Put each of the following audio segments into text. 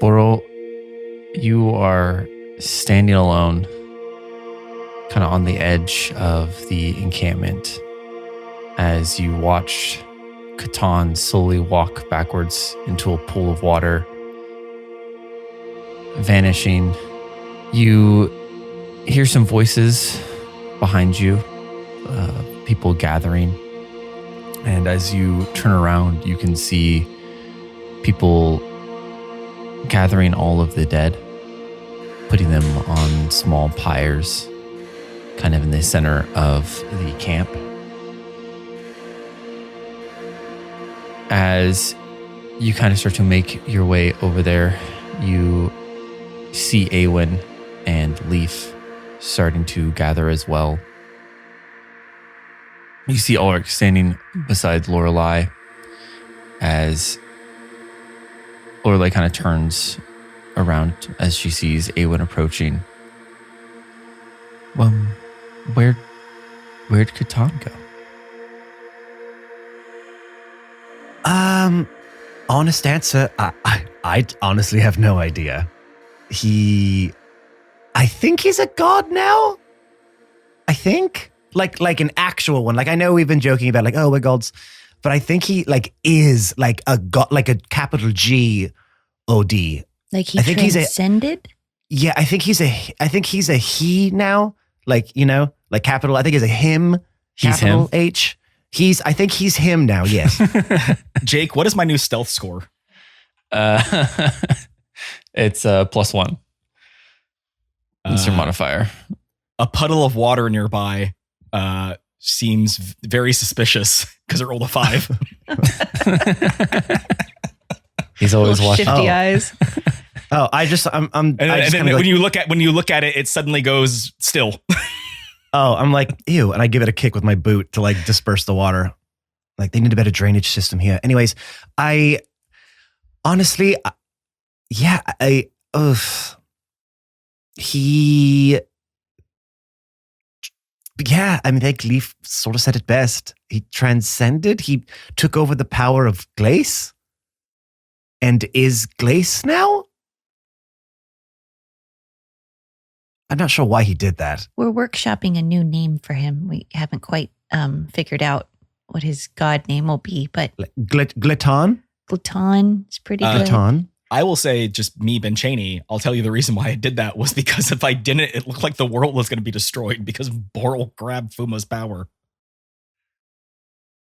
Boral, you are standing alone, kind of on the edge of the encampment as you watch Catan slowly walk backwards into a pool of water, vanishing. You hear some voices behind you, people gathering. And as you turn around, you can see people gathering all of the dead, putting them on small pyres, kind of in the center of the camp. As you kind of start to make your way over there, you see Awen and Leaf starting to gather as well. You see Ulrich standing beside Lorelei as Lorelei kind of turns around as she sees Awen approaching. Where'd Catan go? Honest answer, I honestly have no idea. I think he's a god now. I think like an actual one. Like I know we've been joking about like, oh, we're gods, but I think he is like a god, like a capital G O-D. Like he transcended? I think he's a he now. Like, like capital, I think he's a him, He's capital him. H. I think he's him now, yes. Jake, what is my new stealth score? It's +1. It's your modifier. A puddle of water nearby seems very suspicious because it rolled a 5. He's always watching. Shifty eyes. Oh, And then when you look at it, it suddenly goes still. Oh, I'm like, ew. And I give it a kick with my boot to like disperse the water. Like they need a better drainage system here. Anyways, I honestly, like Leaf sort of said it best. He transcended. He took over the power of Glace and is Glace now. I'm not sure why he did that. We're workshopping a new name for him. We haven't quite figured out what his god name will be, but Gliton? Gluton is pretty good. Gliton? I will say, just me, Ben Chaney, I'll tell you the reason why I did that was because if I didn't, it looked like the world was going to be destroyed because Boral grabbed Fuma's power.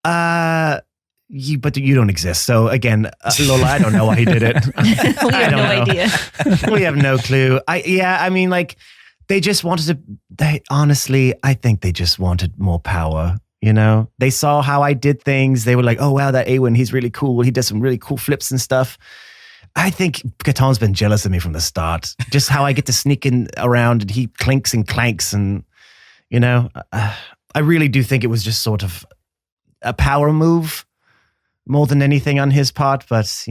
But you don't exist. So again, Lola, I don't know why he did it. We have no idea. We have no clue. They just wanted to, honestly, I think they just wanted more power. They saw how I did things. They were like, oh, wow, that Awen, he's really cool. He does some really cool flips and stuff. I think Catan's been jealous of me from the start. Just how I get to sneak in around and he clinks and clanks. And, I really do think it was just sort of a power move more than anything on his part. But,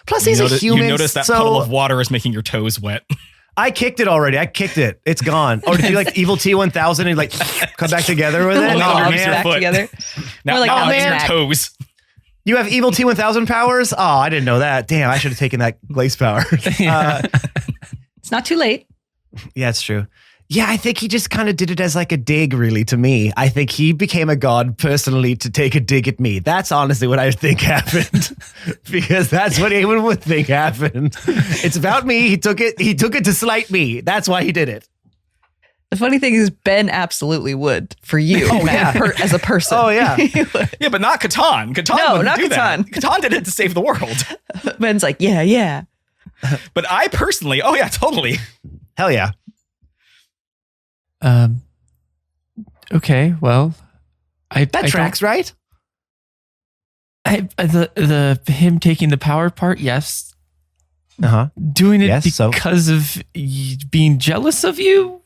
plus he's a human. You notice that puddle of water is making your toes wet. I kicked it already. I kicked it. It's gone. Or did you like Evil T1000 and like come back together with it? Now All use your back foot. together. Now, More like now Alex use your Mack. toes. You have Evil T1000 powers? Oh, I didn't know that. Damn, I should have taken that Glace power. It's not too late. Yeah, it's true. Yeah, I think he just kind of did it as like a dig, really, to me. I think he became a god personally to take a dig at me. That's honestly what I think happened. Because that's what anyone would think happened. It's about me. He took it to slight me. That's why he did it. The funny thing is, Ben absolutely would for you as a person. Oh, yeah. He would. Yeah, but not Catan. Catan No, wouldn't not do that. Catan. Catan did it to save the world. Ben's like, yeah. But I personally, oh yeah, totally. Hell yeah. Okay, well, That tracks, right? The him taking the power part, yes. Uh-huh. Doing it Yes, so- because of being jealous of you.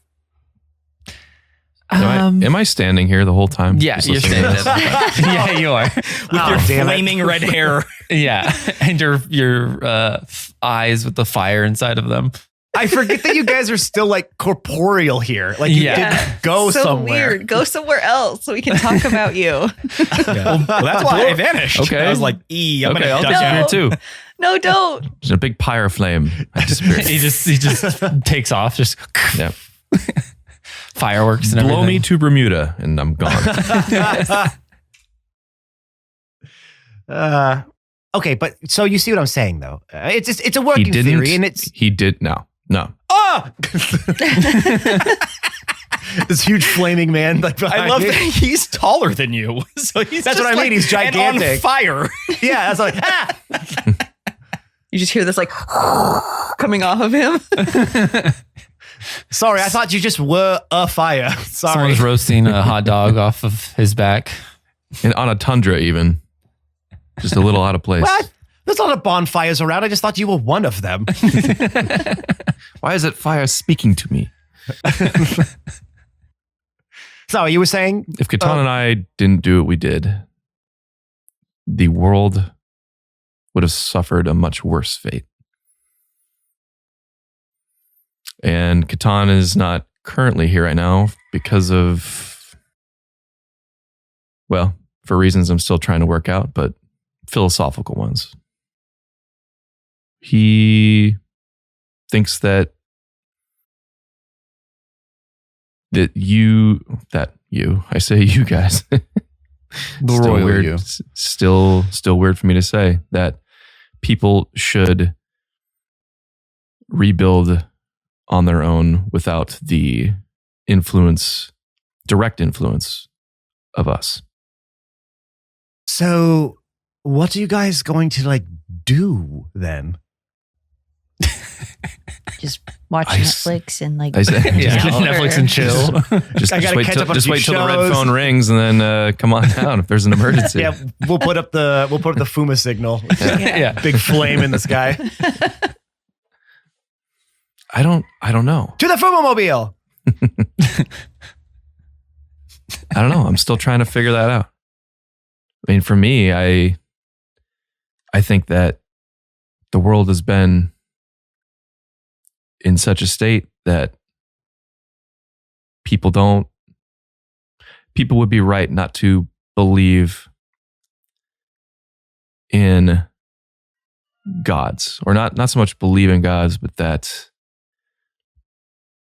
Am I standing here the whole time? Yeah, Just you're listening to standing this? there. Yeah, you are. With Oh, your damn it. flaming red hair. Yeah, and your eyes with the fire inside of them. I forget that you guys are still like corporeal here. Like you didn't go so somewhere. weird. Go somewhere else so we can talk about you. Well, that's why I vanished. Okay. I was like, I'm Okay, gonna I'll duck disappear out. too. No, don't. There's a big pyre flame. I disappeared. he just takes off, just Yep. fireworks and Blow everything. me to Bermuda, and I'm gone. Okay, but so you see what I'm saying, though. It's a He working didn't. theory, and it's He did. No. oh, this huge flaming man. Like I behind love me. that he's taller than you. So he's That's just what I mean, like- he's and gigantic. on fire. Yeah, that's like You just hear this like coming off of him. Sorry, I thought you just were a fire. Sorry. Someone's roasting a hot dog off of his back. And on a tundra, even. Just a little out of place. What? There's a lot of bonfires around. I just thought you were one of them. Why is that fire speaking to me? Sorry, you were saying? If Catan and I didn't do what we did, the world would have suffered a much worse fate. And Catan is not currently here right now because of, well, for reasons I'm still trying to work out, but philosophical ones. He thinks that you, I say you guys. The Still royal weird. you. Still weird for me to say that people should rebuild on their own without the direct influence of us. So, what are you guys going to like do then? Just watch I s- Netflix and like I said- Yeah, chill Netflix or- and chill. Just, I gotta wait catch till, up on a just few wait till the red shows. phone rings and then come on down if there's an emergency. Yeah, we'll put up the Fuma signal. Yeah. Big flame in the sky. I don't know. To the Fuma mobile. I don't know. I'm still trying to figure that out. I mean, for me, I think that the world has been in such a state that people would be right not to believe in gods, or not so much believe in gods, but that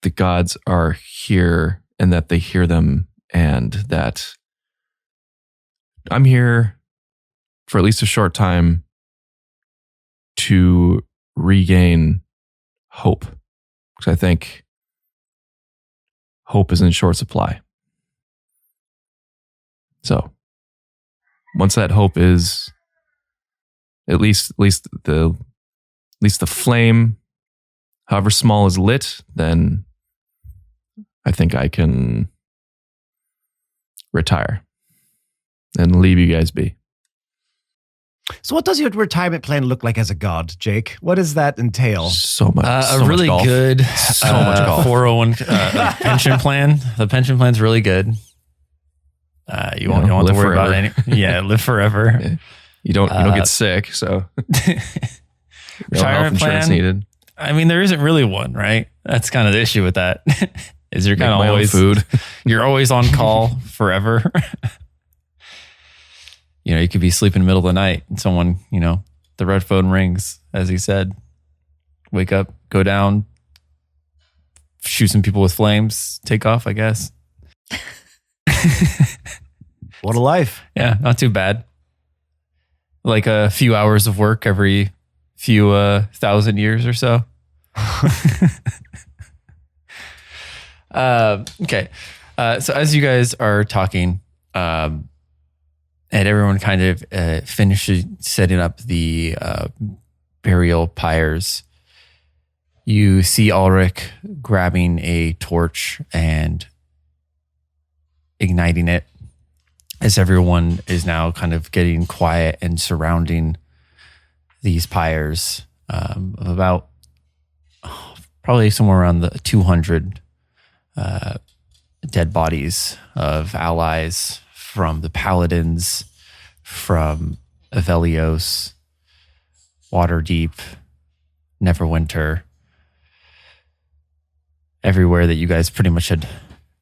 the gods are here and that they hear them, and that I'm here for at least a short time to regain hope, because I think hope is in short supply. So once that hope is at least the flame, however small, is lit, then I think I can retire and leave you guys be. So, what does your retirement plan look like as a god, Jake? What does that entail? So much. A so much really golf. good much golf. 401 pension plan. The pension plan's really good. You won't have to live worry about forever. any. Yeah, live forever. Yeah. You don't get sick, so no health Retirement insurance plan. needed. I mean, there isn't really one, right? That's kind of the issue with that. Is you're Make kind of my own always food. You're always on call forever. You could be sleeping in the middle of the night and someone, the red phone rings, as he said. Wake up, go down, shoot some people with flames, take off, I guess. What a life. Yeah, not too bad. Like a few hours of work every few 1,000 years or so. Okay. So as you guys are talking, and everyone kind of finishes setting up the burial pyres, you see Ulrich grabbing a torch and igniting it as everyone is now kind of getting quiet and surrounding these pyres of about probably somewhere around the 200 dead bodies of allies from the Paladins, from Avelios, Waterdeep, Neverwinter, everywhere that you guys pretty much had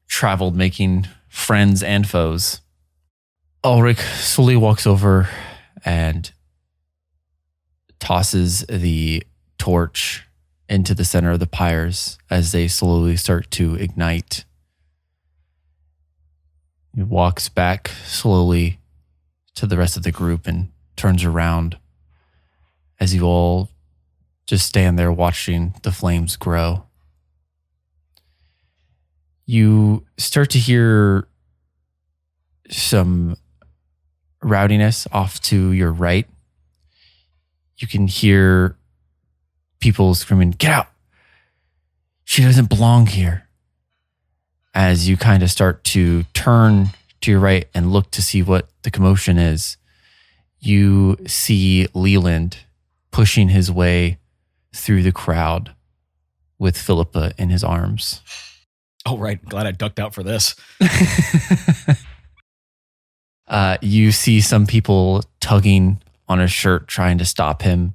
traveled, making friends and foes. Ulrich slowly walks over and tosses the torch into the center of the pyres as they slowly start to ignite. He walks back slowly to the rest of the group and turns around as you all just stand there watching the flames grow. You start to hear some rowdiness off to your right. You can hear people screaming, "Get out! She doesn't belong here." As you kind of start to turn to your right and look to see what the commotion is, you see Leland pushing his way through the crowd with Philippa in his arms. Oh, right. Glad I ducked out for this. You see some people tugging on his shirt, trying to stop him.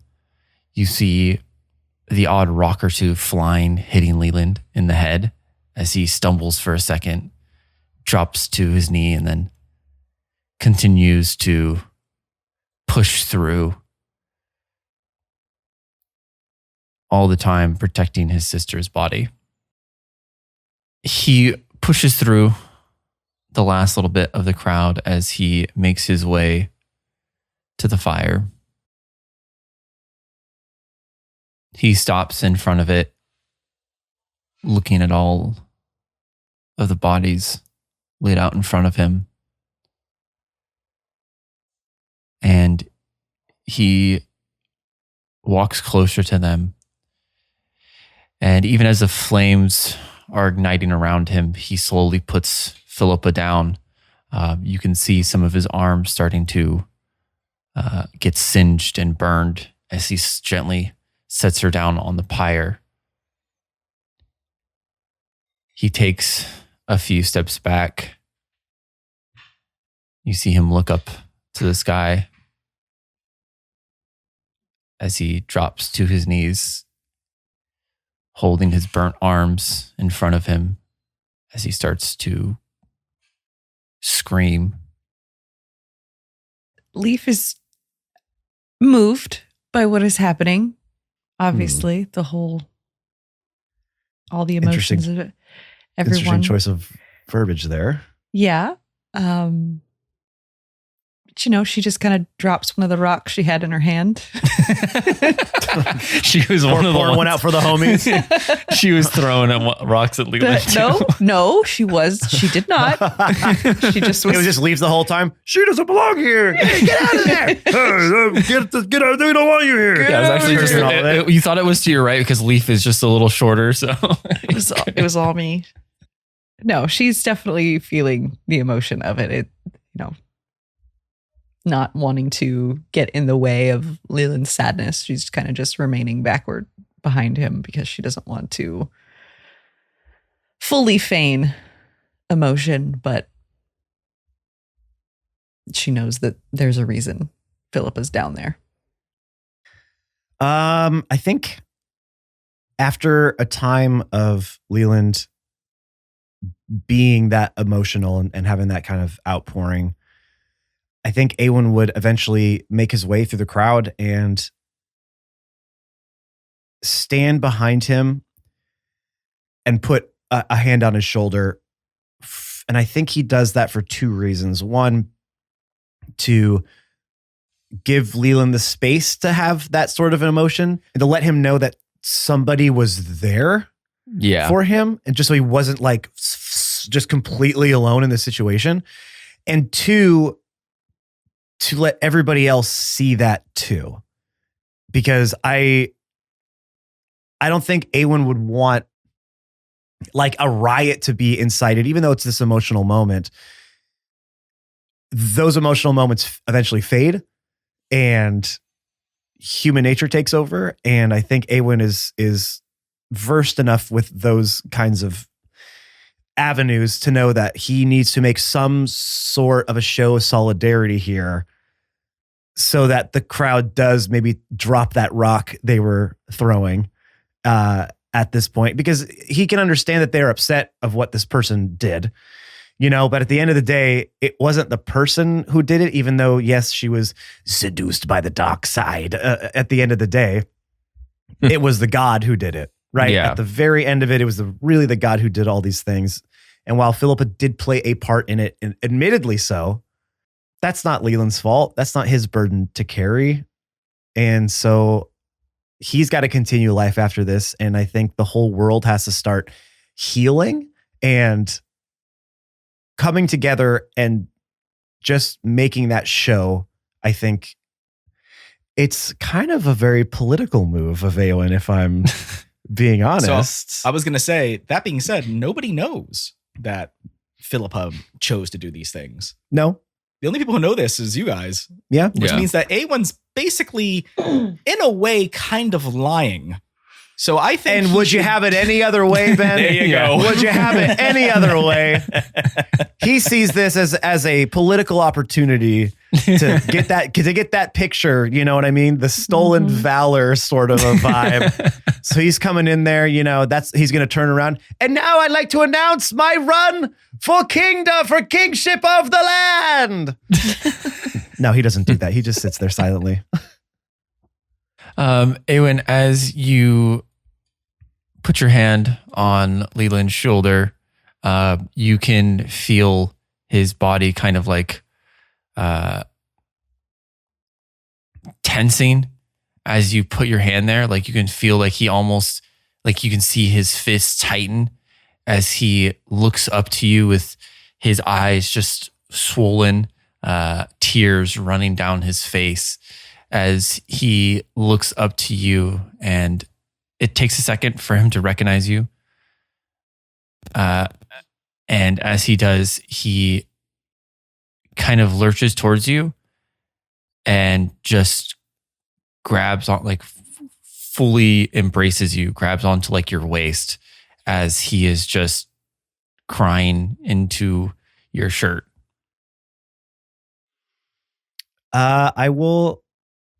You see the odd rock or two flying, hitting Leland in the head as he stumbles for a second, drops to his knee, and then continues to push through, all the time protecting his sister's body. He pushes through the last little bit of the crowd as he makes his way to the fire. He stops in front of it, looking at all of the bodies laid out in front of him. And he walks closer to them. And even as the flames are igniting around him, he slowly puts Philippa down. You can see some of his arms starting to get singed and burned as he gently sets her down on the pyre. He takes a few steps back. You see him look up to the sky as he drops to his knees, holding his burnt arms in front of him as he starts to scream. Leaf is moved by what is happening. Obviously, all the emotions of it. Everyone. Interesting choice of verbiage there. Yeah. But, she just kind of drops one of the rocks she had in her hand. She was one of the one out for the homies. She was throwing rocks at Leland. No, she did not. She just was. It just leaves the whole time. She doesn't belong here. Hey, get out of there. Get out. We don't want you here. Yeah, it was actually just you thought it was to your right because Leaf is just a little shorter. So it was all me. No, she's definitely feeling the emotion of it. Not wanting to get in the way of Leland's sadness. She's kind of just remaining backward behind him because she doesn't want to fully feign emotion, but she knows that there's a reason Philippa's down there. I think after a time of Leland being that emotional and having that kind of outpouring, I think Awen would eventually make his way through the crowd and stand behind him and put a hand on his shoulder. And I think he does that for two reasons. One, to give Leland the space to have that sort of an emotion and to let him know that somebody was there for him. And just so he wasn't like just completely alone in the situation. And two, to let everybody else see that too. Because I don't think Awen would want like a riot to be incited, even though it's this emotional moment. Those emotional moments eventually fade and human nature takes over. And I think Awen is versed enough with those kinds of avenues to know that he needs to make some sort of a show of solidarity here so that the crowd does maybe drop that rock they were throwing at this point, because he can understand that they're upset of what this person did, but at the end of the day, it wasn't the person who did it, even though, yes, she was seduced by the dark side. At the end of the day, it was the god who did it, right? Yeah. At the very end of it, it was really the god who did all these things. And while Philippa did play a part in it, and admittedly so, that's not Leland's fault. That's not his burden to carry. And so he's got to continue life after this. And I think the whole world has to start healing and coming together and just making that show. I think it's kind of a very political move of Eowyn, if I'm being honest. So I was going to say, that being said, nobody knows that Philippa chose to do these things. No. The only people who know this is you guys. Yeah. Which means that Awen's basically, in a way, kind of lying. So I think. And would you have it any other way, Ben? There you go. Would you have it any other way? He sees this as a political opportunity to get that picture. You know what I mean? The stolen valor sort of a vibe. So he's coming in there. He's going to turn around. And now I'd like to announce my run for kingship of the land. No, he doesn't do that. He just sits there silently. Eowyn, as you put your hand on Leland's shoulder, you can feel his body kind of like tensing as you put your hand there. Like you can feel like he almost, like you can see his fists tighten as he looks up to you with his eyes just swollen, tears running down his face as he looks up to you, and it takes a second for him to recognize you. And as he does, he kind of lurches towards you and just grabs on, like fully embraces you, grabs onto like your waist as he is just crying into your shirt. I will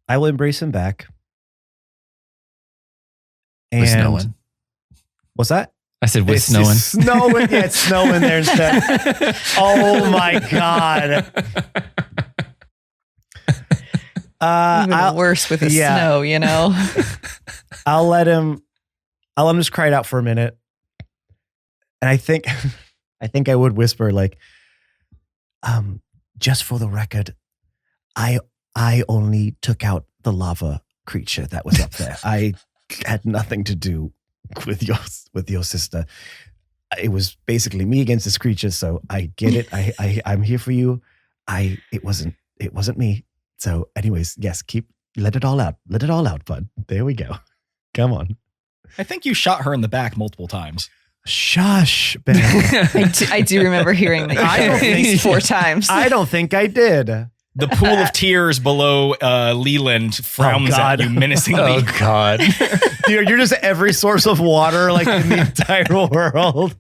embrace him back. With And snowing. What's that? I said with It's snowing. snowing. Yeah, it's snowing there instead. Oh my God. Even worse with the snow, I'll let him just cry it out for a minute. And I think I would whisper like, just for the record, I only took out the lava creature that was up there. I had nothing to do with your sister. It was basically me against this creature, so I get it. I'm here for you. It wasn't me. So anyways, yes, let it all out. Let it all out, bud. There we go. Come on. I think you shot her in the back multiple times. Shush, Ben. I do remember hearing that you I don't at least think- 4 times. I don't think I did. The pool of tears below Leland frowns God. at you menacingly. God. You're just every source of water like in the entire world.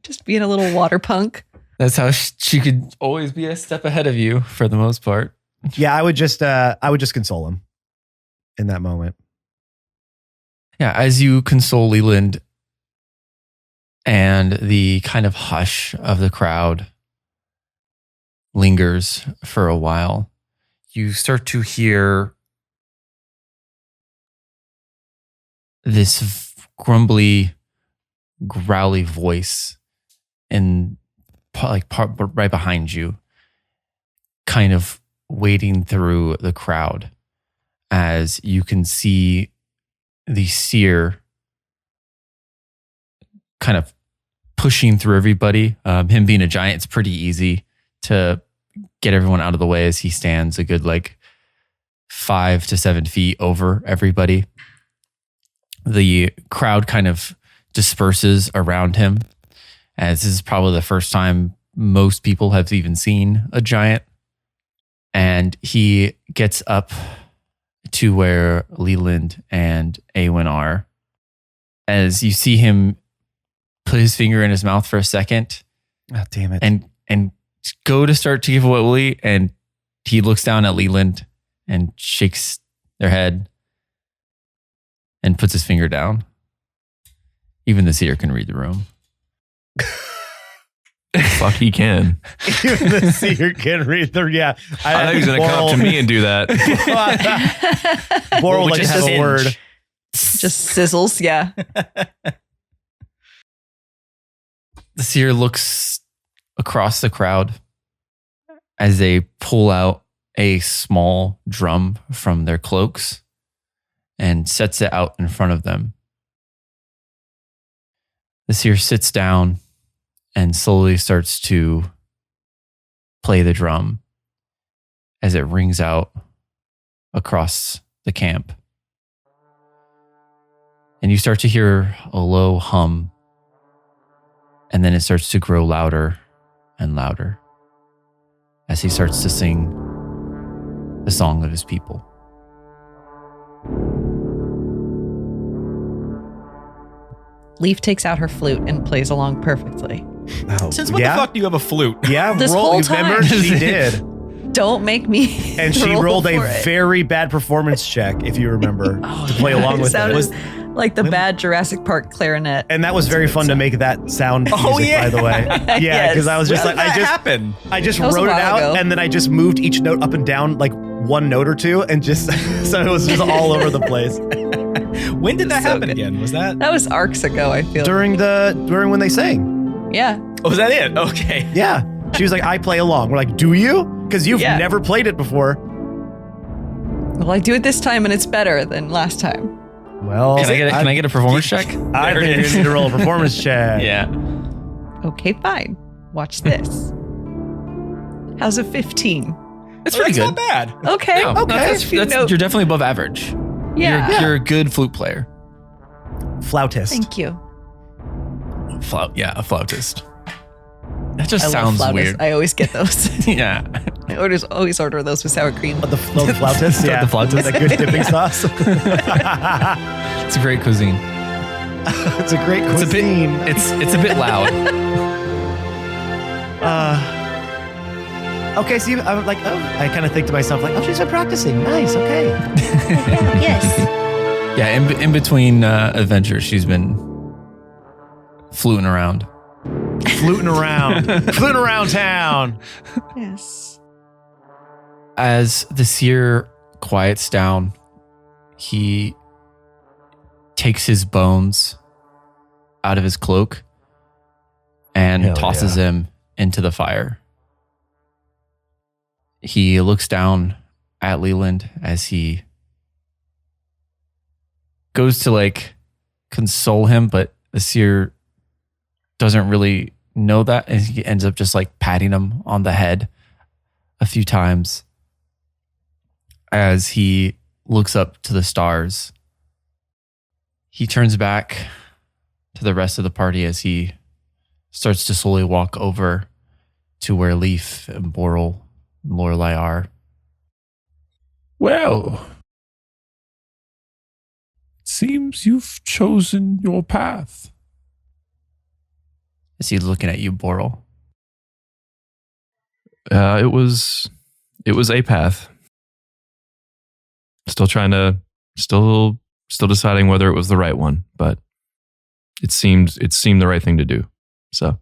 Just being a little water punk. That's how she could always be a step ahead of you for the most part. Yeah, I would just console him in that moment. Yeah, as you console Leland and the kind of hush of the crowd lingers for a while, you start to hear this grumbly, growly voice in right behind you, kind of wading through the crowd as you can see the seer kind of pushing through everybody. Him being a giant, it's pretty easy to get everyone out of the way as he stands a good 5 to 7 feet over everybody. The crowd kind of disperses around him, as this is probably the first time most people have even seen a giant. And he gets up to where Leland and Eowyn are. As you see him put his finger in his mouth for a second, Oh, damn it. and go to start to give away Willie, and he looks down at Leland and shakes their head and puts his finger down. Even the seer can read the room. Fuck, he can. Even the seer can read the. Yeah, I thought he was going to come up to me and do that. Boral like to have a hinge. word. Just sizzles. Yeah. The seer looks across the crowd as they pull out a small drum from their cloaks and sets it out in front of them. The seer sits down and slowly starts to play the drum as it rings out across the camp. And you start to hear a low hum, and then it starts to grow louder and louder as he starts to sing the song of his people. Leaf takes out her flute and plays along perfectly. Oh, Since when the fuck do you have a flute? Yeah, This roll. whole Remember, time. she did. Don't make me. And she roll rolled a for it. very bad performance check, if you remember, to play along with Sounded it. like the bad Jurassic Park clarinet. And that was very fun to make that sound music, by the way. Yeah, Yes. because I was just When like, did that happen? I just That was a wrote it while out, ago. and then I just moved each note up and down like one note or two, and just so it was just all over the place When did that So happen good. again? Was that? That was arcs ago, I feel. during when they sang. Yeah. Oh, was that it? Okay. Yeah, she was like, "I play along." We're like, "Do you?" Because you've Yeah. never played it before. Well, I do it this time and it's better than last time. Well, Can I get a performance check? I There think it you is. need to roll a performance check. Yeah. Okay, fine. Watch this. How's a 15? It's Oh, pretty that's good. not bad. Okay. No, Okay. that's, No. you're definitely above average. Yeah. You're a good flute player. Flautist. Thank you. A flautist. That just I sounds love flautists. weird. I always get those. Yeah. I always order those with sour cream. The flautist. Yeah, The flautist. That good dipping sauce. It's a great cuisine. It's a great It's a bit cuisine. it's a bit loud. Okay, so I was like, I kind of think to myself, like, she's been practicing. Nice, okay. Yes. Yeah, in between adventures, she's been fluting around. Fluting around town. Yes. As the seer quiets down, he takes his bones out of his cloak and Hell tosses yeah. him into the fire. He looks down at Leland as he goes to like console him, but the seer doesn't really know that, and he ends up just like patting him on the head a few times as he looks up to the stars. He turns back to the rest of the party as he starts to slowly walk over to where Leaf and Boral and Lorelei are. Well, it seems you've chosen your path. As he's looking at you, Boral. It was a path. Still deciding whether it was the right one, but it seemed the right thing to do. So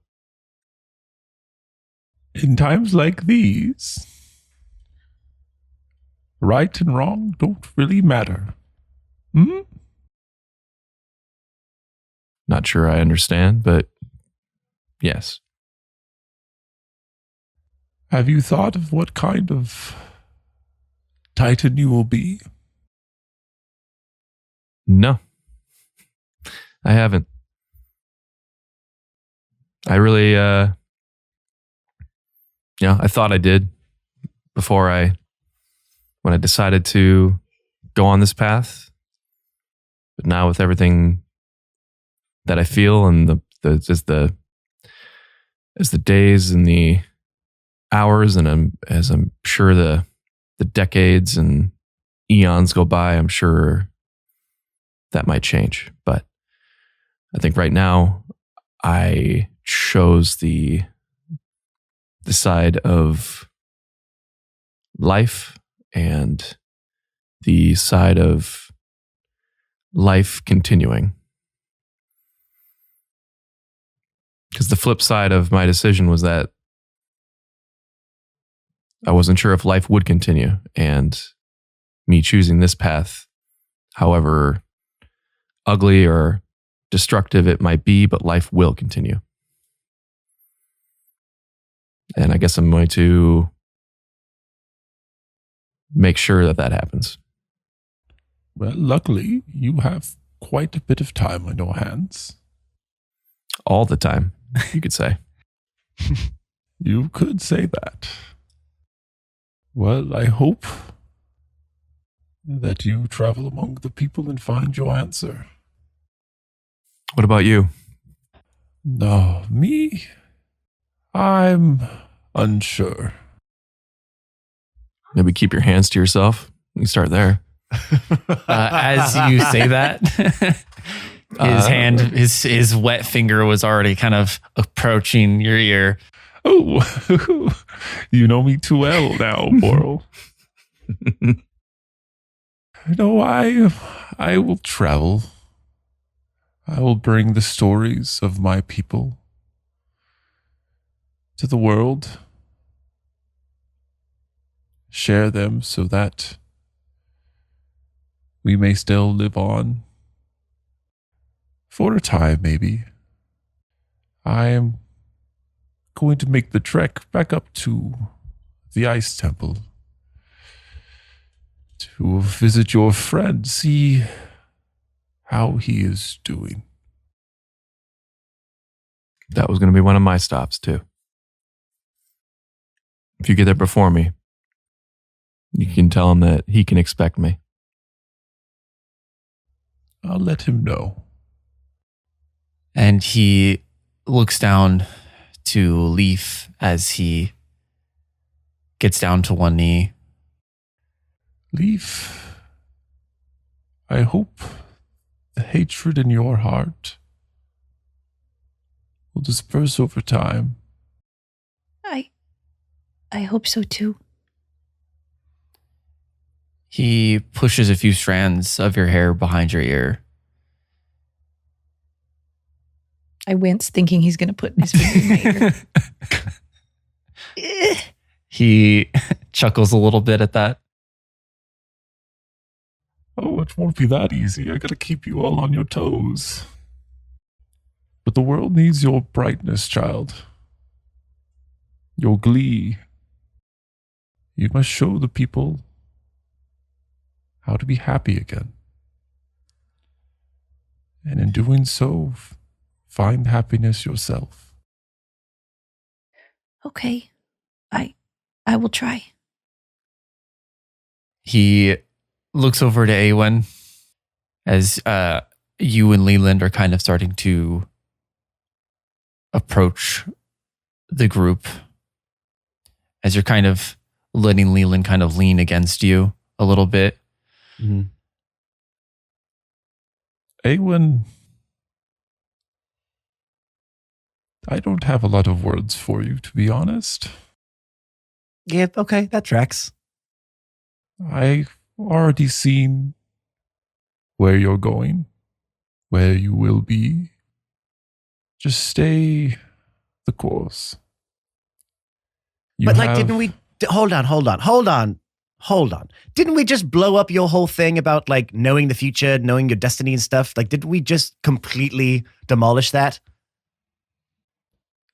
In times like these, right and wrong don't really matter. Hmm? not sure I understand, but yes. Have you thought of what kind of Titan you will be? No. I haven't. I really I thought I did when I decided to go on this path. But now with everything that I feel and as the days and the hours and as I'm sure the decades and eons go by, I'm sure that might change. But I think right now I chose the side of life and the side of life continuing. Because the flip side of my decision was that I wasn't sure if life would continue, and me choosing this path, however ugly or destructive it might be, but life will continue. And I guess I'm going to make sure that that happens. Well, luckily, you have quite a bit of time on your hands. All the time, you could say. You could say that. Well, I hope that you travel among the people and find your answer. What about you? No, me? I'm unsure. Maybe keep your hands to yourself. We can start there. As you say that, his wet finger was already kind of approaching your ear. Oh, you know me too well now, Boral. No, I will travel. I will bring the stories of my people to the world. Share them so that we may still live on. For a time, maybe. I am going to make the trek back up to the Ice Temple to visit your friend, see how he is doing. That was going to be one of my stops, too. If you get there before me, you can tell him that he can expect me. I'll let him know. And he looks down to Leaf as he gets down to one knee. Leaf, I hope the hatred in your heart will disperse over time. I hope so too. He pushes a few strands of your hair behind your ear. I wince, thinking he's going to put his finger in my ear. He chuckles a little bit at that. Oh, it won't be that easy. I gotta keep you all on your toes. But the world needs your brightness, child. Your glee. You must show the people how to be happy again. And in doing so, find happiness yourself. Okay. I will try. He looks over to Awen as you and Leland are kind of starting to approach the group, as you're kind of letting Leland kind of lean against you a little bit. Mm-hmm. Awen, I don't have a lot of words for you, to be honest. Yeah, okay, that tracks. I've already seen where you're going, where you will be. Just stay the course. But didn't we... Hold on. Didn't we just blow up your whole thing about like knowing the future, knowing your destiny and stuff? Like, didn't we just completely demolish that?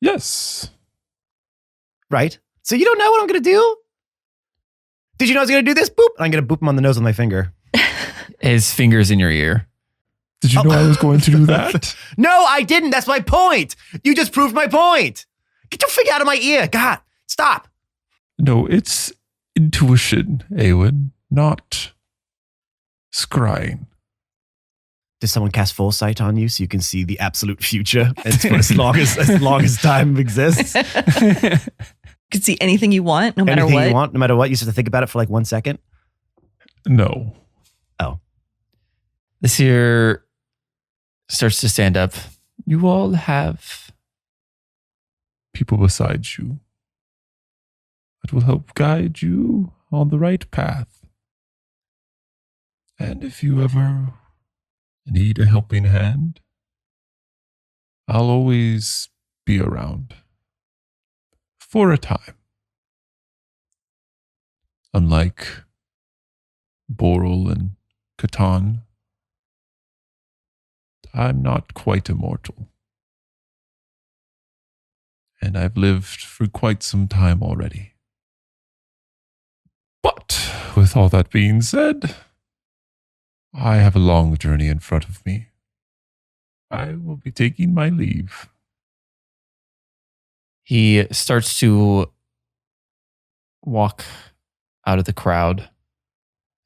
Yes. Right? So you don't know what I'm going to do? Did you know I was going to do this? Boop. I'm going to boop him on the nose with my finger. His finger's in your ear. Did you know I was going to do that? No, I didn't. That's my point. You just proved my point. Get your finger out of my ear. God, stop. No, it's intuition, Awen, not scrying. Does someone cast foresight on you so you can see the absolute future as long as time exists? You can see anything you want, no matter Anything what. you want, no matter what. You just have to think about it for like 1 second. No. Oh. This here starts to stand up. You all have People beside you that will help guide you on the right path. And if you ever Need a helping hand? I'll always be around. For a time. Unlike Boral and Catan, I'm not quite immortal. And I've lived for quite some time already. But with all that being said, I have a long journey in front of me. I will be taking my leave. He starts to walk out of the crowd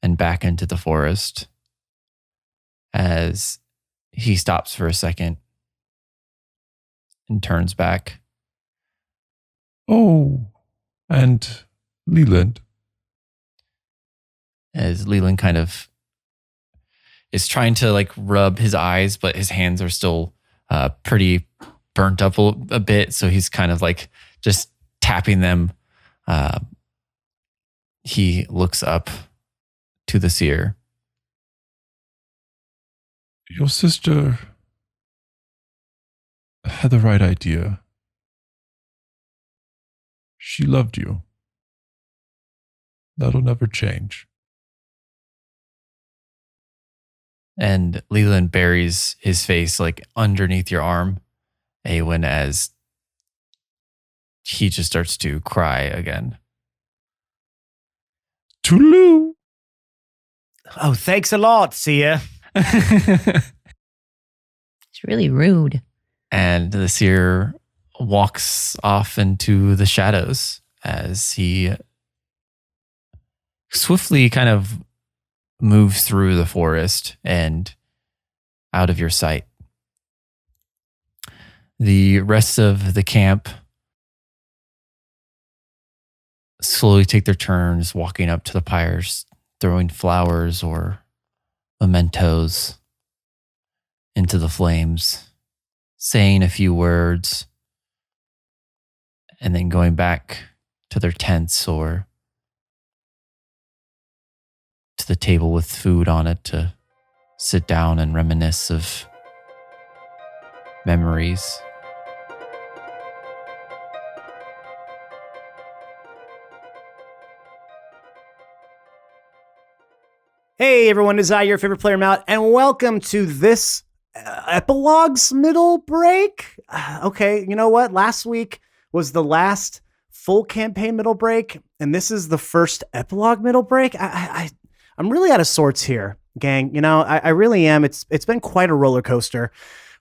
and back into the forest as he stops for a second and turns back. Oh, and Leland. As Leland kind of is trying to like rub his eyes, but his hands are still pretty burnt up a bit. So he's kind of like just tapping them. He looks up to the seer. Your sister had the right idea. She loved you. That'll never change. And Leland buries his face like underneath your arm, Awen, as he just starts to cry again. Toulou! Oh, thanks a lot, Seer. It's really rude. And the seer walks off into the shadows as he swiftly kind of moves through the forest and out of your sight. The rest of the camp slowly take their turns walking up to the pyres, throwing flowers or mementos into the flames, saying a few words, and then going back to their tents or to the table with food on it to sit down and reminisce of memories. Hey everyone, it's I, your favorite player Matt, and welcome to this Epilogue's middle break. Okay, you know what? Last week was the last full campaign middle break, and this is the first Epilogue middle break. I'm really out of sorts here, gang. You know, I really am. It's been quite a roller coaster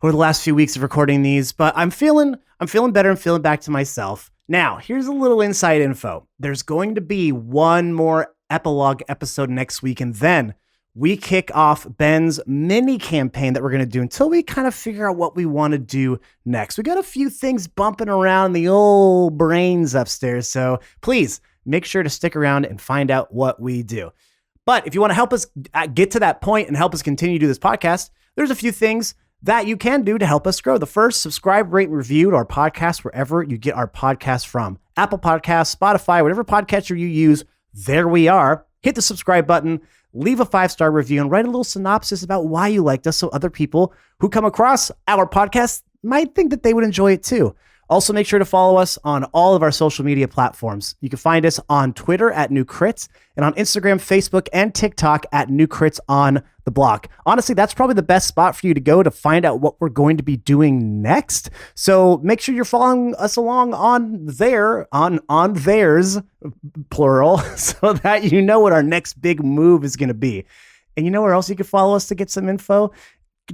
over the last few weeks of recording these, but I'm feeling better and feeling back to myself. Now, here's a little inside info. There's going to be one more Epilogue episode next week, and then we kick off Ben's mini campaign that we're going to do until we kind of figure out what we want to do next. We got a few things bumping around the old brains upstairs, so please make sure to stick around and find out what we do. But if you want to help us get to that point and help us continue to do this podcast, there's a few things that you can do to help us grow. The first, subscribe, rate, and review to our podcast wherever you get our podcast from. Apple Podcasts, Spotify, whatever podcatcher you use, there we are. Hit the subscribe button, leave a 5-star review, and write a little synopsis about why you liked us so other people who come across our podcast might think that they would enjoy it too. Also, make sure to follow us on all of our social media platforms. You can find us on Twitter at New Crits and on Instagram, Facebook, and TikTok at New Crits on the Block. Honestly, that's probably the best spot for you to go to find out what we're going to be doing next. So make sure you're following us along on there, on theirs, plural, so that you know what our next big move is going to be. And you know where else you can follow us to get some info?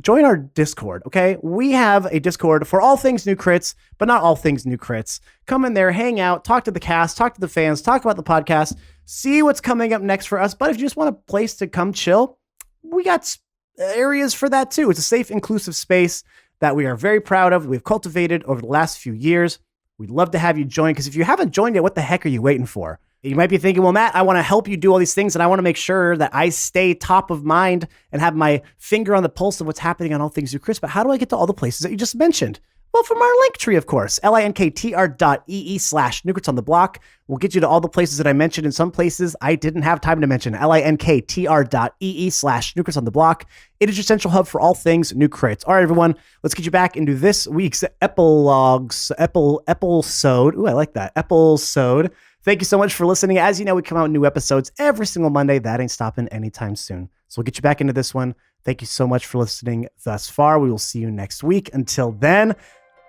Join our Discord, okay? We have a Discord for all things New Crits, but not all things New Crits. Come in there, hang out, talk to the cast, talk to the fans, talk about the podcast, see what's coming up next for us. But if you just want a place to come chill, we got areas for that too. It's a safe, inclusive space that we are very proud of. We've cultivated over the last few years. We'd love to have you join, because if you haven't joined yet, what the heck are you waiting for? You might be thinking, well, Matt, I want to help you do all these things, and I want to make sure that I stay top of mind and have my finger on the pulse of what's happening on all things New Crits. But how do I get to all the places that you just mentioned? Well, from our link tree, of course, linktr.ee/Nukerts on the Block will get you to all the places that I mentioned. In some places, I didn't have time to mention. linktr.ee/Nukerts on the Block. It is your central hub for all things Nuke Crates. All right, everyone, let's get you back into this week's epilogues. Episode. Ooh, I like that. Episode. Thank you so much for listening. As you know, we come out with new episodes every single Monday. That ain't stopping anytime soon. So we'll get you back into this one. Thank you so much for listening thus far. We will see you next week. Until then,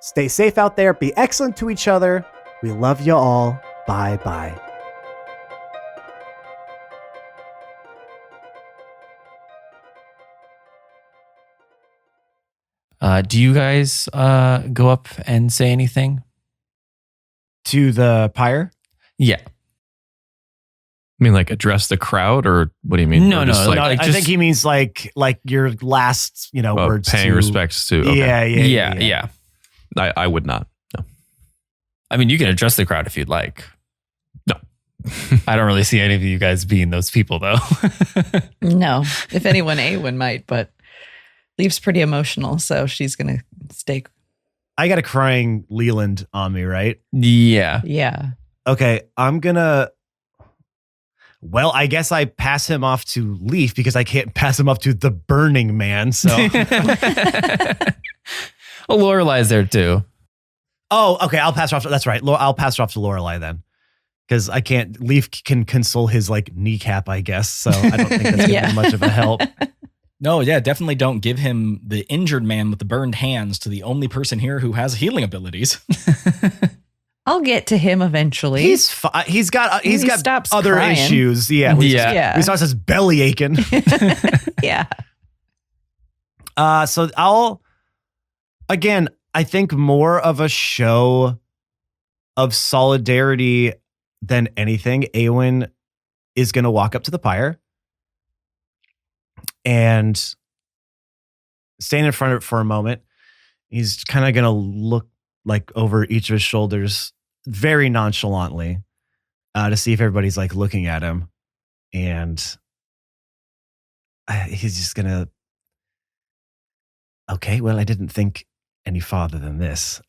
stay safe out there. Be excellent to each other. We love you all. Bye-bye. Do you guys go up and say anything? To the pyre? Yeah. I mean, like address the crowd, or what do you mean? No, Or just no, like, no, I just- think he means like your last, words. paying to, respects to. Okay. Yeah. I would not. No. I mean, you can address the crowd if you'd like. No. I don't really see any of you guys being those people, though. No, if anyone, Awen might, but Leaf's pretty emotional, so she's going to stay. I got a crying Leland on me, right? Yeah. Yeah. Okay, I'm gonna. Well, I guess I pass him off to Leaf because I can't pass him off to the Burning Man. So, Well, Lorelai's there too. oh, okay, I'll pass her off. That's right. I'll pass her off to Lorelai then, because I can't. Leaf can console his kneecap, I guess. So I don't think that's gonna Yeah. be much of a help. No, yeah, definitely don't give him the injured man with the burned hands to the only person here who has healing abilities. I'll get to him eventually. He's he's got He stops other crying. issues. Yeah, Yeah. He starts his belly aching. Yeah. So I think more of a show of solidarity than anything. Awen is going to walk up to the pyre and stand in front of it for a moment. He's kind of going to look over each of his shoulders very nonchalantly to see if everybody's looking at him. And he's just going to, okay, well, I didn't think any farther than this.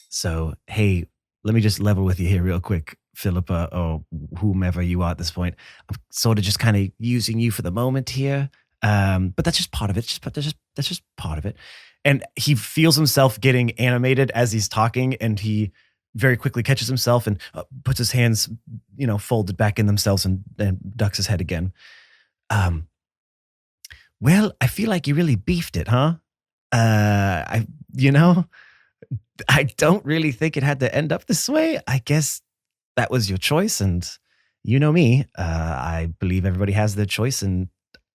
So, hey, let me just level with you here real quick, Philippa, or whomever you are at this point. I'm sort of just kind of using you for the moment here. But that's just part of it. That's just part of it. And he feels himself getting animated as he's talking, and he very quickly catches himself and puts his hands, folded back in themselves and ducks his head again. Well, I feel like you really beefed it, huh? I don't really think it had to end up this way. I guess that was your choice, and you know me. I believe everybody has their choice, and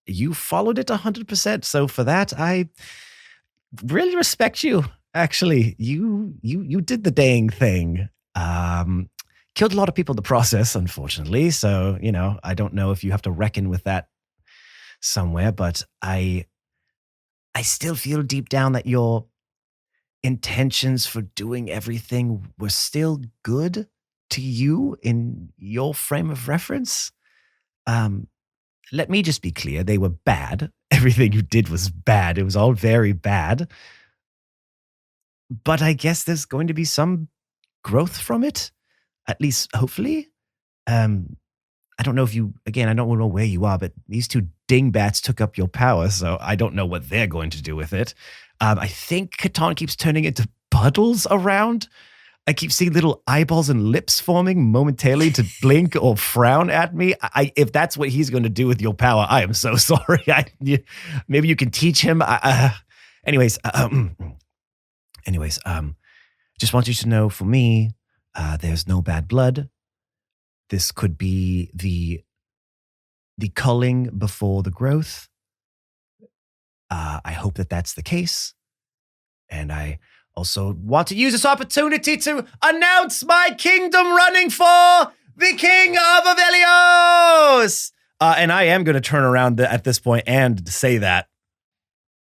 you followed it 100%. So for that, I really respect you. Actually, you did the dang thing. Killed a lot of people in the process, unfortunately. So, I don't know if you have to reckon with that somewhere, but I still feel deep down that your intentions for doing everything were still good to you in your frame of reference. Let me just be clear. They were bad. Everything you did was bad. It was all very bad. But I guess there's going to be some growth from it, at least hopefully. I don't know I don't know where you are, but these two dingbats took up your power, so I don't know what they're going to do with it. I think Catan keeps turning into puddles around. I keep seeing little eyeballs and lips forming momentarily to blink or frown at me. If that's what he's going to do with your power, I am so sorry. Maybe you can teach him. Anyways, just want you to know, for me, there's no bad blood. This could be the culling before the growth. I hope that that's the case. And I also want to use this opportunity to announce my kingdom running for the King of Avelios. And I am going to turn around at this point and say that.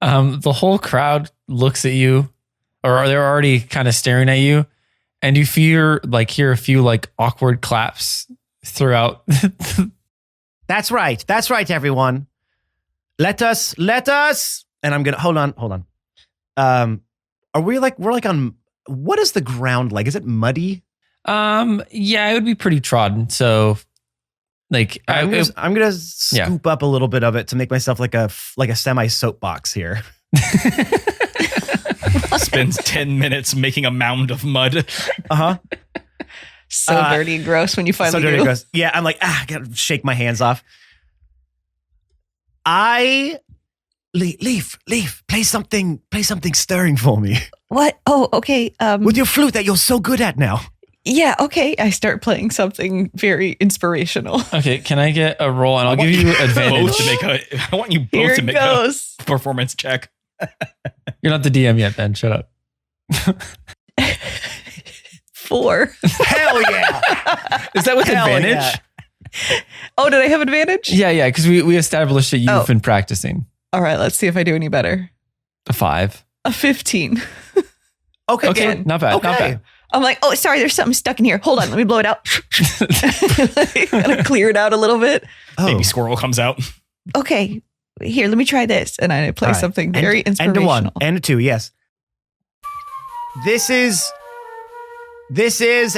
The whole crowd looks at you, or they're already kind of staring at you, and you hear a few awkward claps throughout. That's right. That's right, everyone. Let us. And I'm going to, hold on. Are we like, we're like on, what is the ground like? Is it muddy? Yeah, it would be pretty trodden. So, like, I'm gonna scoop up a little bit of it to make myself like a semi soapbox here. Spends 10 minutes making a mound of mud. So dirty and gross when you finally dirty do. and gross. Yeah, I'm like, I gotta shake my hands off. Leaf, play something stirring for me What? Oh, okay. with your flute that you're so good at now. Yeah, okay. I start playing something very inspirational. Okay, can I get a roll? And I'll give you advantage. Both to make I want you both Here to it make goes. a performance check. You're not the DM yet, Ben. Shut up. 4. Hell yeah! Is that with Hell advantage? yeah. Oh, did I have advantage? Yeah, because we established that you've Oh. been practicing. All right, let's see if I do any better. A 5. A 15. Okay, Okay, so- not bad. okay. Not bad. I'm like, oh, sorry, there's something stuck in here. Hold on, let me blow it out. Gotta clear it out a little bit. Oh. Baby squirrel comes out. Okay, here, let me try this. And I play All right. something very And inspirational. a 1 and a 2, yes. This is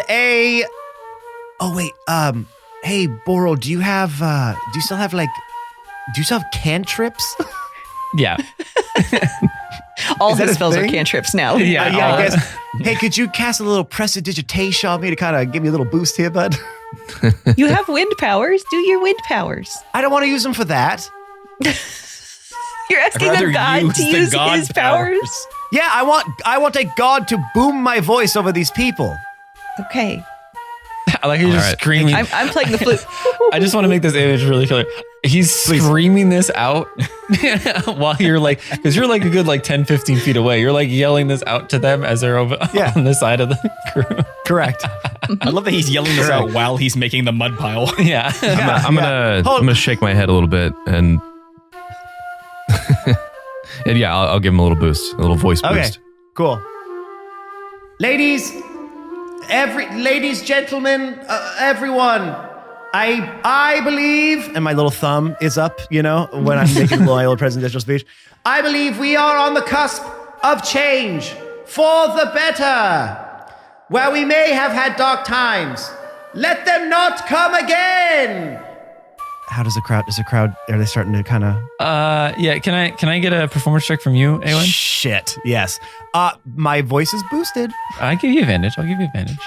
a. Oh wait, hey Boral, do you still have cantrips? Yeah. All Is that his a spells are thing? cantrips now. Yeah. I guess. Hey, could you cast a little prestidigitation on me to kind of give me a little boost here, bud? You have wind powers. Do your wind powers. I don't want to use them for that. You're asking I'd rather the god to the use god his powers. Yeah, I want a god to boom my voice over these people. Okay, I like how you're just right. screaming. I'm playing the flute. I just want to make this image really clear. He's screaming this out while you're like, because you're like a good 10, 15 feet away. You're like yelling this out to them as they're over on the side of the crew. Correct. I love that he's yelling this out while he's making the mud pile. Yeah. I'm gonna shake my head a little bit and and yeah, I'll give him a little boost, a little voice boost. Okay, cool. Ladies, gentlemen, everyone, I believe, and my little thumb is up, when I'm making my little presidential speech. I believe we are on the cusp of change for the better. Where we may have had dark times, let them not come again. How does the crowd, are they starting to kind of... Yeah, can I get a performance check from you, Awen? Shit, yes. My voice is boosted. I'll give you advantage.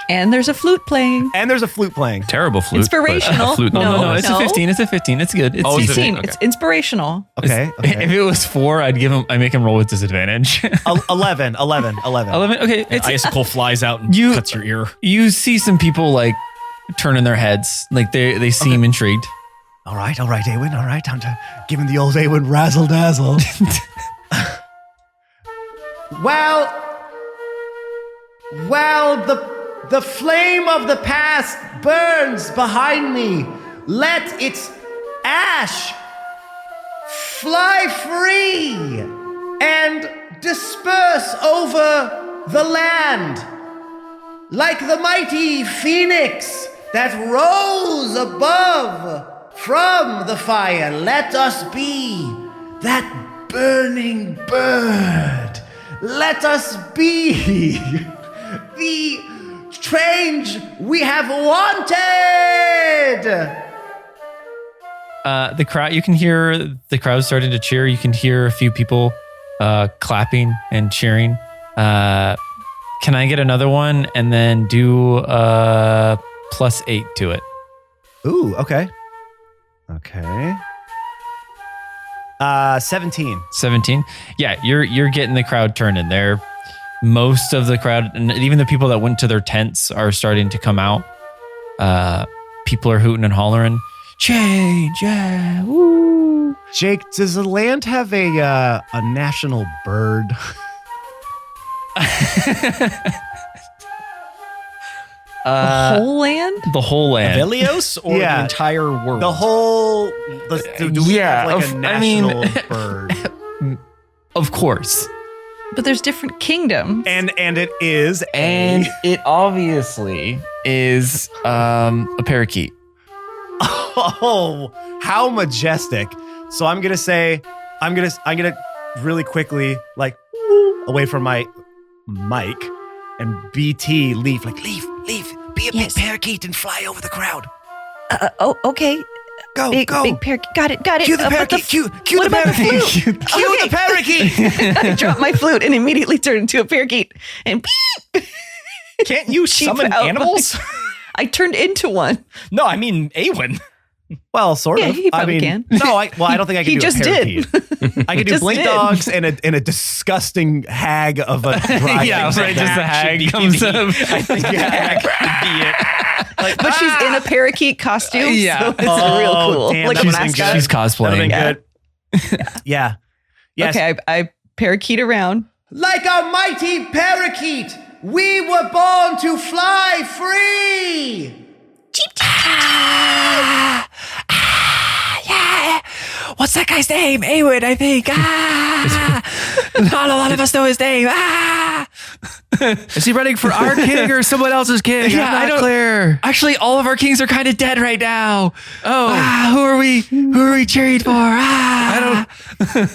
And there's a flute playing. And there's a flute playing. Terrible flute. Inspirational. But a flute No, nonetheless. It's a 15. It's a 15. It's good. It's Oh, it's a 15. 15, okay. It's inspirational. Okay. If it was 4, I make him roll with disadvantage. 11. 11. Okay. It's, Icicle flies out and You- cuts your ear. you see some people turning their heads. They seem intrigued. All right, Awen. All right, time to give him the old Awen razzle dazzle. Well, the flame of the past burns behind me. Let its ash fly free and disperse over the land like the mighty phoenix that rose above from the fire. Let us be that burning bird. Let us be the change we have wanted. The crowd. You can hear the crowd starting to cheer. You can hear a few people clapping and cheering. Can I get another one and then do +8 to it? Ooh, okay. Okay. 17. 17. Yeah, you're getting the crowd turning there. Most of the crowd, and even the people that went to their tents, are starting to come out. People are hooting and hollering. Change, yeah, woo. Jake, does the land have a national bird? The whole land? The whole land. Avelios or Yeah. the entire world? The whole... do we yeah, have a national bird? Of course. But there's different kingdoms. And it is And it obviously is a parakeet. Oh, how majestic. So I'm gonna really quickly, away from my Mike, and BT leave. Like, leave. Be a Yes. big parakeet and fly over the crowd. Okay. Go, Big go. parakeet. Got it. Cue the But parakeet. Cue what the about the parakeet. flute? Cue Okay. the parakeet. I dropped my flute and immediately turned into a parakeet. And beep. Can't you Cheap summon out. animals? I turned into one. No, I mean Awen. Well, sort Yeah, of. he probably I mean, can. No, I don't think I can He do just a did. parakeet. I can do Just blink did. dogs and a disgusting hag of a dragon. Yeah, right, just the hag comes up. I think the hag would be it. But she's in a parakeet costume. Yeah. So it's real cool. Damn, Like that a would've been mascot. good. She's That'd cosplaying. have been good. Yeah. Yes. Okay, I parakeet around. Like a mighty parakeet, we were born to fly free. Yeah. What's that guy's name? Awen, I think. Not a lot of us know his name. Is he running for our king or someone else's king? Yeah, I'm not I don't- clear. Actually, all of our kings are kind of dead right now. Oh, who are we cheering for?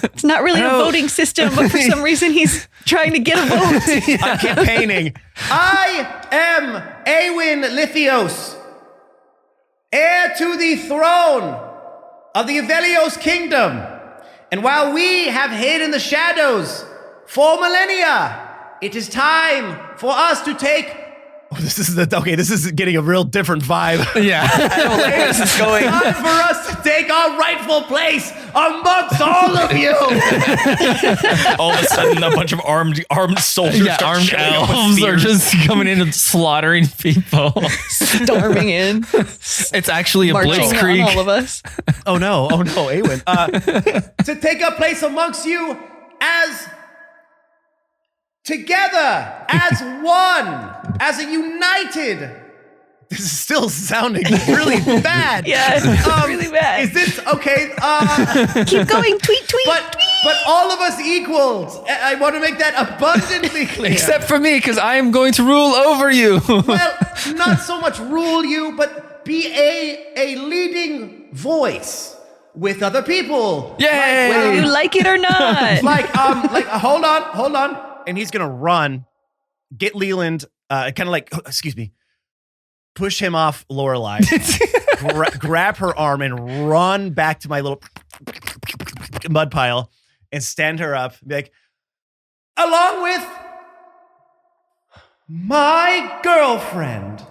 It's not really a voting system, but for some reason he's trying to get a vote. I'm campaigning. I am Awen Lithios, heir to the throne of the Evelios kingdom. And while we have hid in the shadows for millennia, it is time for us to take This is getting a real different vibe. Yeah. This is going. time for us to take our rightful place amongst all of you. All of a sudden, a bunch of armed soldiers, Yeah, start armed shooting up with elves are spears. just coming in and slaughtering people. Storming in, It's actually a marching on blitzkrieg. all of us. Oh no, Awen. To take our place amongst you as together, as one, as a united. This is still sounding really bad. Yeah, it's really bad. Is this okay? Keep going. Tweet. But all of us equals. I want to make that abundantly clear. Except for me, because I am going to rule over you. Well, not so much rule you, but be a leading voice with other people. Yay! Whether you like it or not. Hold on. And he's gonna run, get Leland, kind of like, push him off Lorelei, grab her arm, and run back to my little mud pile and stand her up. And be like, Along with my girlfriend.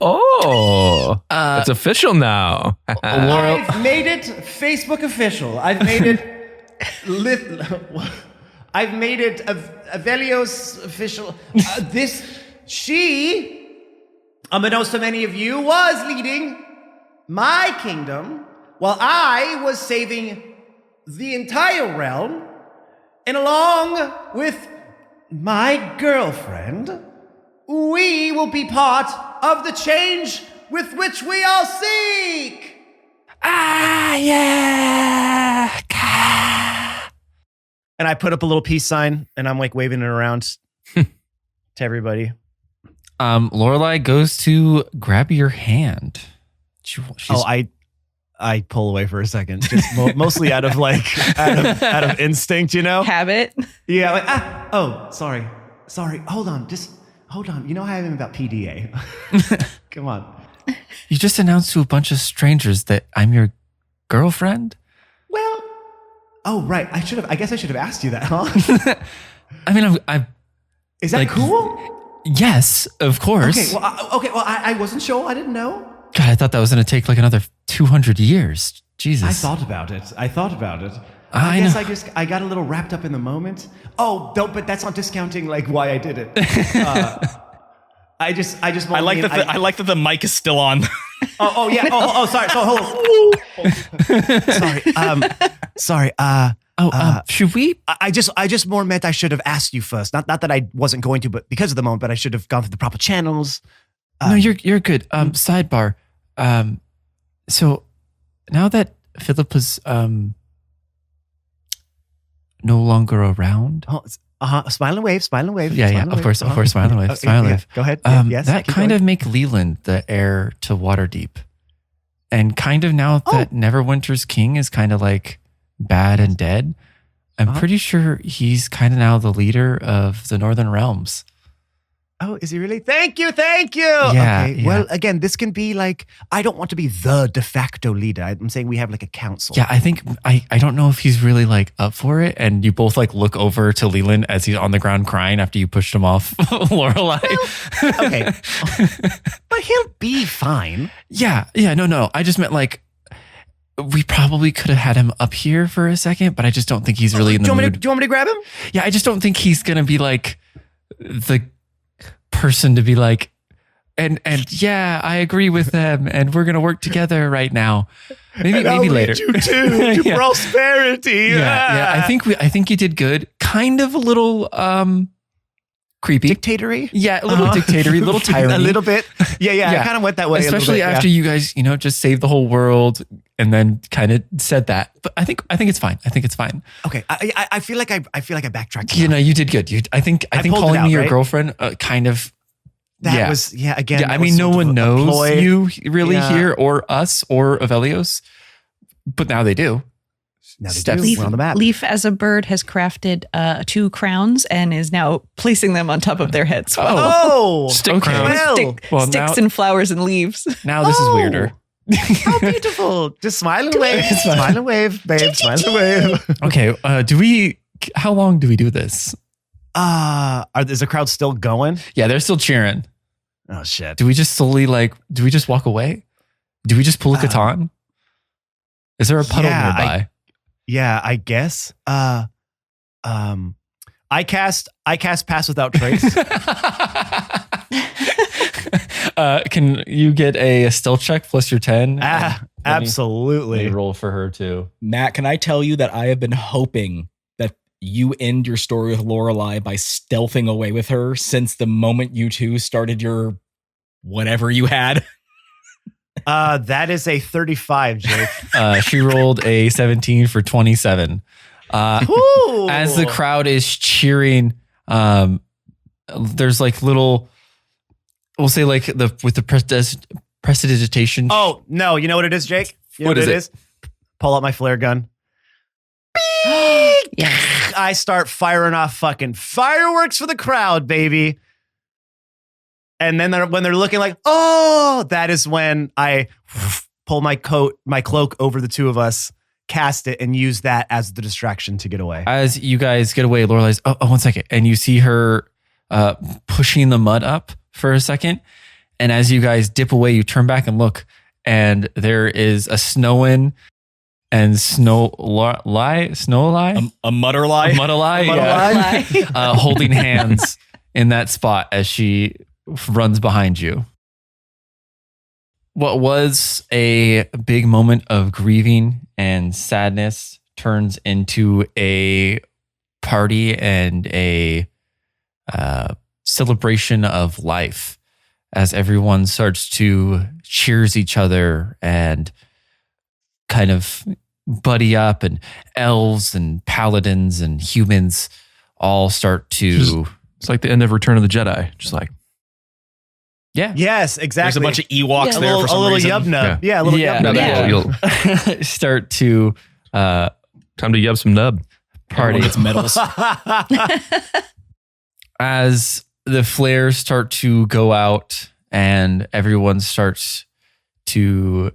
Oh, it's official now. I've made it Facebook official. I've made it I've made it Avelios official. She, unbeknownst to many of you, was leading my kingdom while I was saving the entire realm. And along with my girlfriend, we will be part of the change with which we all seek. and I put up a little peace sign, and I'm like waving it around to everybody. Lorelei goes to grab your hand. I pull away for a second, just mostly out of out of instinct, you know. Habit. Yeah, sorry. Hold on. You know how I am about PDA. Come on. You just announced to a bunch of strangers that I'm your girlfriend? Well, oh right. I guess I should have asked you that, huh? I mean, I'm Is that Like, cool? yes, of course. Okay. Well, I wasn't sure. I didn't know. God, I thought that was going to take like another 200 years. Jesus. I thought about it. I guess know. I got a little wrapped up in the moment. Oh, but that's not discounting like why I did it. I just. I like that the mic is still on. Oh yeah. Oh sorry. So hold on. Sorry. Should we? I just more meant I should have asked you first. Not that I wasn't going to, but because of the moment. But I should have gone through the proper channels. No, you're good. Sidebar. So now that Philippa's no longer around. Smile and wave. Yeah, of course, smile and wave, smile and wave. Go ahead. Yes. That keep kind going. of make Leland the heir to Waterdeep, and kind of now that Neverwinter's king is kind of like bad and dead, I'm pretty sure he's kind of now the leader of the Northern Realms. Oh, is he really? Thank you. Yeah, Okay. yeah. Well, again, this can be like, I don't want to be the de facto leader. I'm saying we have like a council. Yeah, I think I don't know if he's really like up for it. And you both like look over to Leland as he's on the ground crying after you pushed him off Lorelei. Okay. But he'll be fine. Yeah, no. I just meant like we probably could have had him up here for a second, but I just don't think he's really in the mood. Do you want me to grab him? Yeah, I just don't think he's gonna be like the person to be like, and yeah, I agree with them, and we're gonna work together right now. Maybe later. You too to Yeah. prosperity. Yeah. I think you did good. Kind of a little creepy. Dictatory. Yeah, a little dictatory, a little tyranny. A little bit. Yeah. Yeah. I kind of went that way. Especially a little bit, after you guys, just saved the whole world and then kind of said that. But I think it's fine. I think it's fine. Okay. I feel like I backtracked. You did good. I think pulled it calling out, me your right? girlfriend kind of. That was again. Yeah, that I was mean, no sort of one a knows ploy. you really Yeah. here or us or Avelios, but now they do. Now they Steph- do. We're on the map. Leaf as a bird has crafted 2 crowns and is now placing them on top of their heads. Oh, Stick crowns. Well, Well, Sticks now, and flowers and leaves. now this is weirder. how beautiful! Just smile and wave, smile and wave, babe, smile and wave. Okay, how long do we do this? Is the crowd still going? Yeah, they're still cheering. Oh shit! Do we just slowly do we just walk away? Do we just pull a Catan? Is there a puddle nearby? Yeah, I guess. I cast Pass Without Trace. Can you get a stealth check plus your 10? Let me Absolutely. roll for her too. Matt, can I tell you that I have been hoping that you end your story with Lorelei by stealthing away with her since the moment you two started your whatever you had? That is a 35, Jake. She rolled a 17 for 27. Ooh. As the crowd is cheering, there's like little, we'll say like with the prestidigitation. Oh no! You know what it is, Jake? You know What is it? Pull out my flare gun. Yes. I start firing off fucking fireworks for the crowd, baby. And then when they're looking like, oh, that is when I pull my cloak over the two of us, cast it, and use that as the distraction to get away. As you guys get away, Lorelei's, oh, 1 second. And you see her pushing the mud up for a second. And as you guys dip away, you turn back and look, and there is a Snowin and Snowlie, A mutter lie? Mudderlie, yeah. Holding hands in that spot as she runs behind you. What was a big moment of grieving and sadness turns into a party and a celebration of life as everyone starts to cheers each other and kind of buddy up, and elves and paladins and humans all start to It's like the end of Return of the Jedi. Just like, Yes, exactly. There's a bunch of Ewoks Yeah. there for some a little reason. yub nub. Yeah. Yeah, a little Yeah. yub nub. Yeah. you'll start to time to yub some nub. party. Everyone gets medals. As the flares start to go out and everyone starts to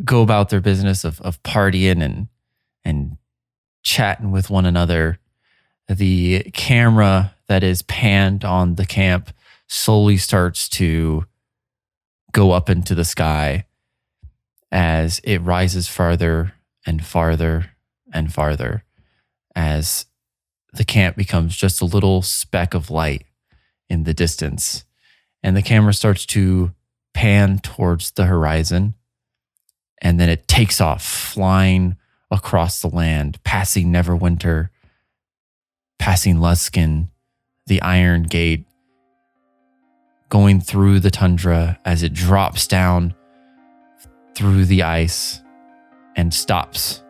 go about their business of partying and chatting with one another, the camera that is panned on the camp slowly starts to go up into the sky as it rises farther and farther and farther, as the camp becomes just a little speck of light in the distance. And the camera starts to pan towards the horizon, and then it takes off, flying across the land, passing Neverwinter, passing Luskin, the Iron Gate, going through the tundra as it drops down through the ice and stops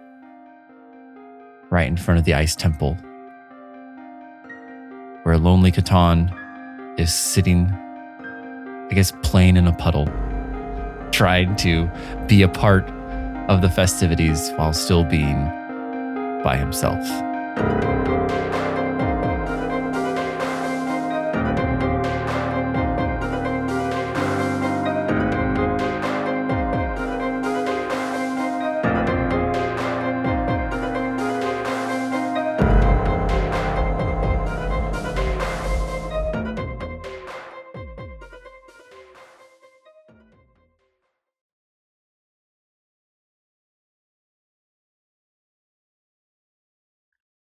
right in front of the ice temple, where Lonely Catan is sitting, I guess, playing in a puddle, trying to be a part of the festivities while still being by himself.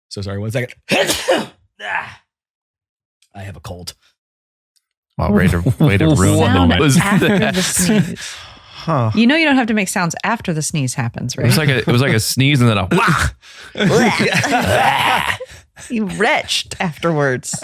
So sorry, 1 second. I have a cold. Wow, way to ruin the Sound moment. was after that? the sneeze. Huh. You know you don't have to make sounds after the sneeze happens, right? It was like a sneeze and then a wah. You retched afterwards.